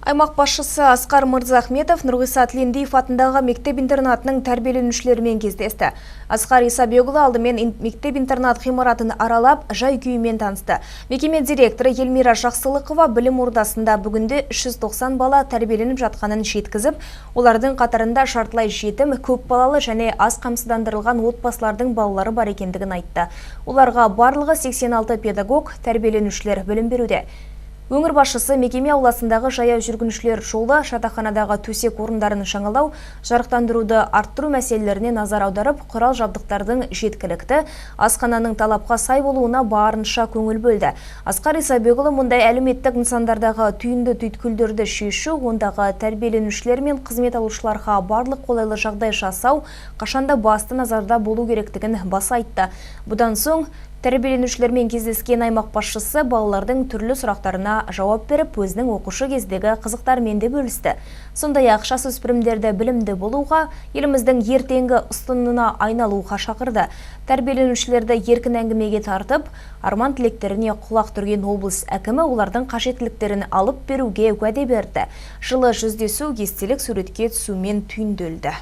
Аймақ басшысы Асқар Мырзахметов Нұрғиса Тілендиев атындағы мектеп-интернатының тәрбиеленушілерімен кездесті. Асқар Исабекұлы алдымен мектеп-интернат ғимаратын аралап, жай-күйімен танысты. Мекеме директоры Елмира Жақсылықова білім ордасында бүгінде 390 бала тәрбиеленіп жатқанын жеткізіп, олардың қатарында жартылай жетім, көп балалы және аз қамсыздандырылған отбасылардың балалары бар екендігін айтты. Оларға барлығы 86 педагог, тәрбиеленушілер білім беруде. Өңір басшысы мекеме ауласындағы жаяу жүргіншілер жолы, жатақханадағы төсек орындарын жаңалау, жарықтандыруды арттыру мәселелеріне назар аударып, құрал жабдықтардың жеткілікті, асхананың талапқа сай болуына барынша көңіл бөлді. Асқар Исабекұлы мұндай әлеуметтік нысандардағы түйінді түйткілдерді шешу, ондағы тәрбиеленушілер мен қызмет алушыларға барлық қолайлы жағдай жасау қашанда басты назарда болу керектігін баса айтты. Бұдан соң тәрбиеленушілермен кездескен аймақ басшысы балалардың түрлі сұрақтарына жауап беріп, өзінің оқушы кездегі қызықтарымен де бөлісті. Сондай-ақ жасөспірімдерді білімді болуға, еліміздің ертеңгі ұстынына айналуға шақырды. Тәрбиеленушілерді еркін әңгімеге тартып, арман тілектеріне құлақ түрген облыс әкімі олардың қажеттіліктерін алып беруге уәде берді. Жылы жүздесу естелік суретке түсумен түйінделді.